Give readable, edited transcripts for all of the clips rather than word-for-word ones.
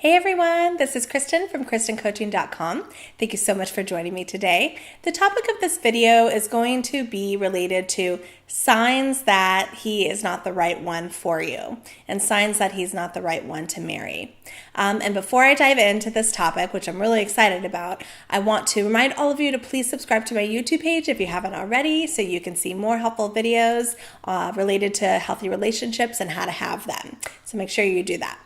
Hey everyone, this is Kristen from KristenCoaching.com. Thank you so much for joining me today. The topic of this video is going to be related to signs that he is not the right one for you and signs that he's not the right one to marry. And before I dive into this topic, which I'm really excited about, I want to remind all of you to please subscribe to my YouTube page if you haven't already so you can see more helpful videos related to healthy relationships and how to have them. So make sure you do that.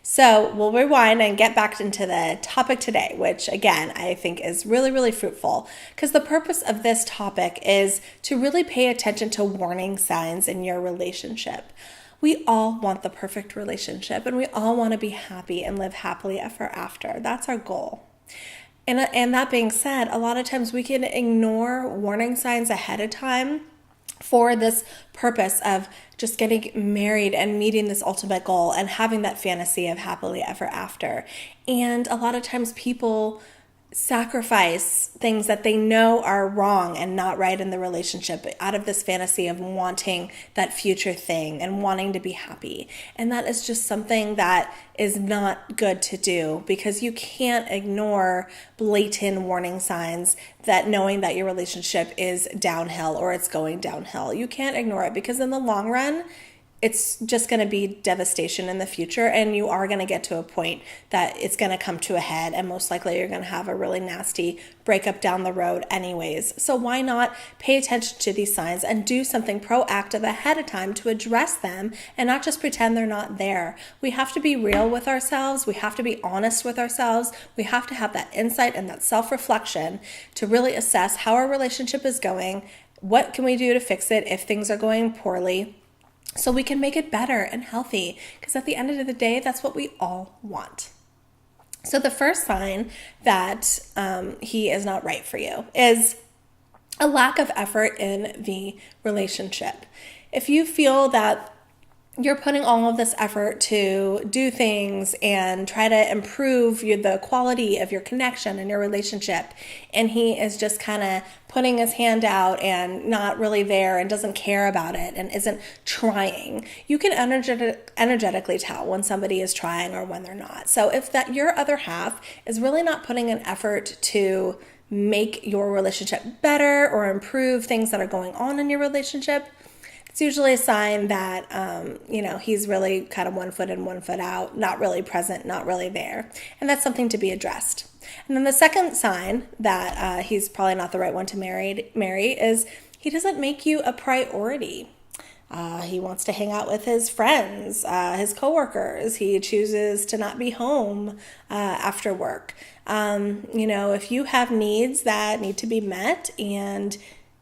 So we'll rewind and get back into the topic today, which again, I think is really, really fruitful because the purpose of this topic is to really pay attention to warning signs in your relationship. We all want the perfect relationship and we all want to be happy and live happily ever after. That's our goal. And that being said, a lot of times we can ignore warning signs ahead of time for this purpose of just getting married and meeting this ultimate goal and having that fantasy of happily ever after. And a lot of times people sacrifice things that they know are wrong and not right in the relationship out of this fantasy of wanting that future thing and wanting to be happy. And that is just something that is not good to do because you can't ignore blatant warning signs that knowing that your relationship is downhill or it's going downhill. You can't ignore it because in the long run, it's just going to be devastation in the future, and you are going to get to a point that it's going to come to a head, and most likely you're going to have a really nasty breakup down the road anyways. So why not pay attention to these signs and do something proactive ahead of time to address them and not just pretend they're not there. We have to be real with ourselves. We have to be honest with ourselves. We have to have that insight and that self-reflection to really assess how our relationship is going. What can we do to fix it if things are going poorly? So we can make it better and healthy, because at the end of the day, that's what we all want. So the first sign that he is not right for you is a lack of effort in the relationship. If you feel that you're putting all of this effort to do things and try to improve the quality of your connection and your relationship, and he is just kind of putting his hand out and not really there and doesn't care about it and isn't trying, you can energetically tell when somebody is trying or when they're not. So if that your other half is really not putting an effort to make your relationship better or improve things that are going on in your relationship, it's usually a sign that, he's really kind of 1 foot in, 1 foot out, not really present, not really there. And that's something to be addressed. And then the second sign that he's probably not the right one to marry is he doesn't make you a priority. He wants to hang out with his friends, his coworkers. He chooses to not be home after work. If you have needs that need to be met and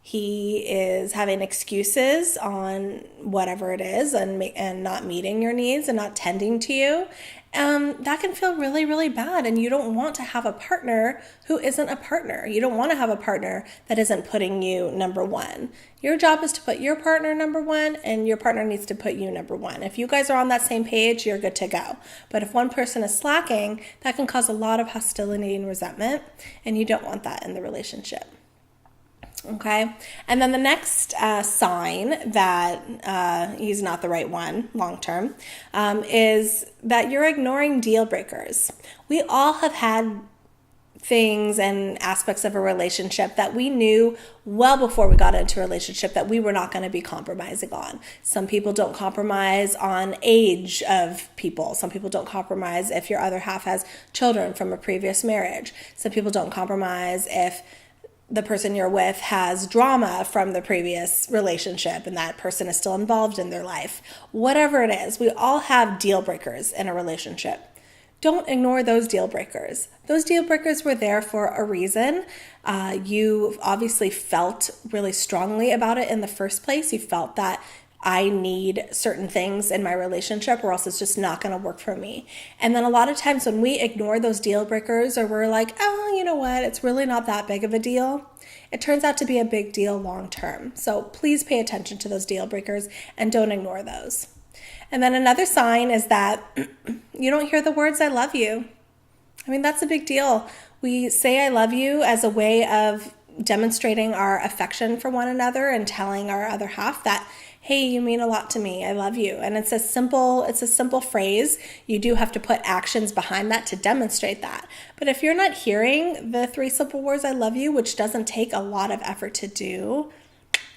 he is having excuses on whatever it is and not meeting your needs and not tending to you, that can feel really, really bad. And you don't want to have a partner who isn't a partner. You don't want to have a partner that isn't putting you number one. Your job is to put your partner number one, and your partner needs to put you number one. If you guys are on that same page, you're good to go. But if one person is slacking, that can cause a lot of hostility and resentment, and you don't want that in the relationship. Okay, and then the next sign that he's not the right one long-term is that you're ignoring deal breakers. We all have had things and aspects of a relationship that we knew well before we got into a relationship that we were not going to be compromising on. Some people don't compromise on age of people. Some people don't compromise if your other half has children from a previous marriage. Some people don't compromise if the person you're with has drama from the previous relationship and that person is still involved in their life. Whatever it is, we all have deal breakers in a relationship. Don't ignore those deal breakers. Those deal breakers were there for a reason. You obviously felt really strongly about it in the first place. You felt that I need certain things in my relationship or else it's just not going to work for me. And then a lot of times when we ignore those deal breakers or we're like, oh, you know what, it's really not that big of a deal, it turns out to be a big deal long term. So please pay attention to those deal breakers and don't ignore those. And then another sign is that you don't hear the words, I love you. I mean, that's a big deal. We say I love you as a way of demonstrating our affection for one another and telling our other half that, hey, you mean a lot to me, I love you. And it's a simple phrase. You do have to put actions behind that to demonstrate that. But if you're not hearing the 3 simple words, I love you, which doesn't take a lot of effort to do,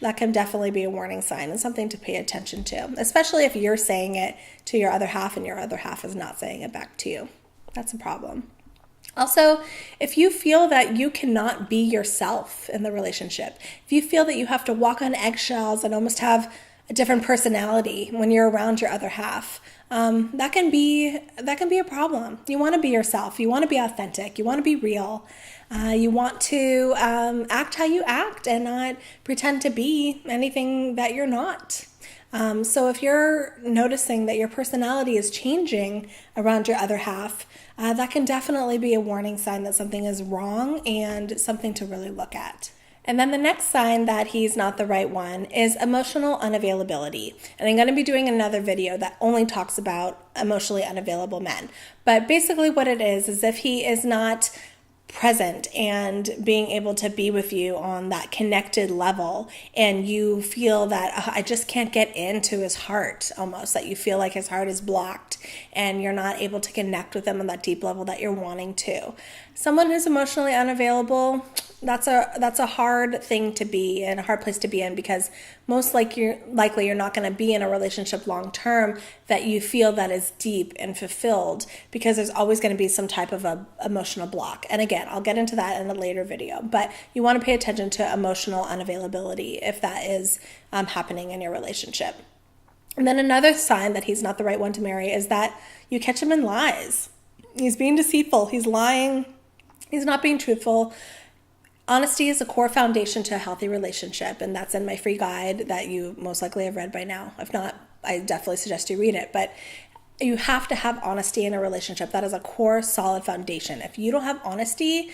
that can definitely be a warning sign and something to pay attention to, especially if you're saying it to your other half and your other half is not saying it back to you. That's a problem. Also, if you feel that you cannot be yourself in the relationship, if you feel that you have to walk on eggshells and almost have a different personality when you're around your other half, that can be a problem. You want to be yourself. You want to be authentic. You want to be real. You want to act how you act and not pretend to be anything that you're not. So if you're noticing that your personality is changing around your other half, that can definitely be a warning sign that something is wrong and something to really look at. And then the next sign that he's not the right one is emotional unavailability. And I'm going to be doing another video that only talks about emotionally unavailable men. But basically what it is if he is not present and being able to be with you on that connected level, and you feel that I just can't get into his heart, almost that you feel like his heart is blocked and you're not able to connect with him on that deep level that you're wanting to. Someone who's emotionally unavailable, that's a hard thing to be and a hard place to be in, because most likely you're not going to be in a relationship long term that you feel that is deep and fulfilled, because there's always going to be some type of a emotional block. And again, I'll get into that in a later video, but you want to pay attention to emotional unavailability if that is happening in your relationship. And then another sign that he's not the right one to marry is that you catch him in lies. He's being deceitful. He's lying. He's not being truthful. Honesty is a core foundation to a healthy relationship, and that's in my free guide that you most likely have read by now. If not, I definitely suggest you read it. But you have to have honesty in a relationship. That is a core, solid foundation. If you don't have honesty,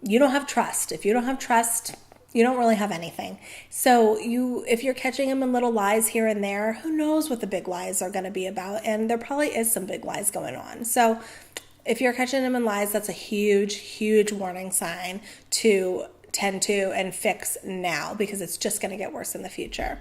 you don't have trust. If you don't have trust, you don't really have anything. So if you're catching him in little lies here and there, who knows what the big lies are going to be about? And there probably is some big lies going on. So if you're catching him in lies, that's a huge, huge warning sign to tend to and fix now, because it's just going to get worse in the future.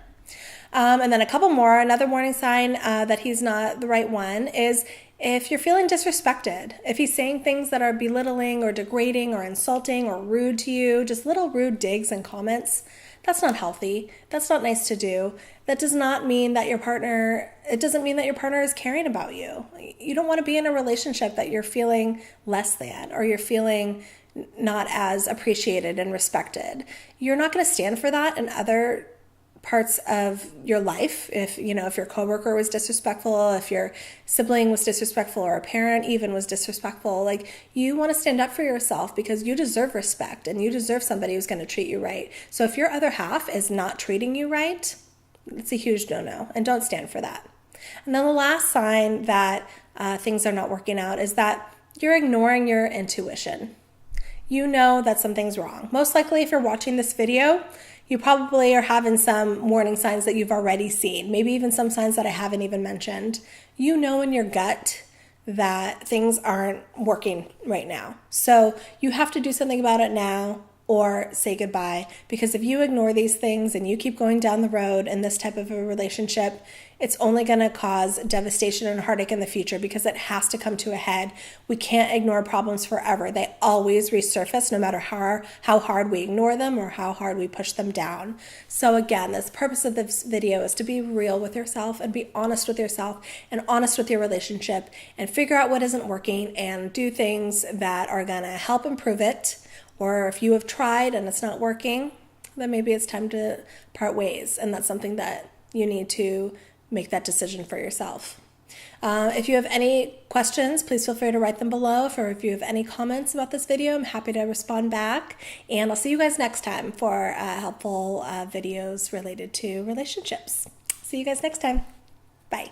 And then a couple more. Another warning sign that he's not the right one is if you're feeling disrespected. If he's saying things that are belittling or degrading or insulting or rude to you, just little rude digs and comments, that's not healthy. That's not nice to do. That does not mean that it doesn't mean that your partner is caring about you. You don't want to be in a relationship that you're feeling less than, or you're feeling not as appreciated and respected. You're not going to stand for that in other parts of your life. If your coworker was disrespectful, if your sibling was disrespectful, or a parent even was disrespectful, you want to stand up for yourself, because you deserve respect and you deserve somebody who's going to treat you right. So if your other half is not treating you right, it's a huge no-no, and don't stand for that. And then the last sign that things are not working out is that you're ignoring your intuition. You know that something's wrong. Most likely, if you're watching this video, you probably are having some warning signs that you've already seen, maybe even some signs that I haven't even mentioned. You know in your gut that things aren't working right now. So you have to do something about it now, or say goodbye, because if you ignore these things and you keep going down the road in this type of a relationship, it's only going to cause devastation and heartache in the future, because it has to come to a head. We can't ignore problems forever. They always resurface, no matter how hard we ignore them or how hard we push them down. So again, the purpose of this video is to be real with yourself and be honest with yourself and honest with your relationship, and figure out what isn't working and do things that are going to help improve it. Or if you have tried and it's not working, then maybe it's time to part ways. And that's something that you need to make that decision for yourself. If you have any questions, please feel free to write them below. If you have any comments about this video, I'm happy to respond back. And I'll see you guys next time for helpful videos related to relationships. See you guys next time. Bye.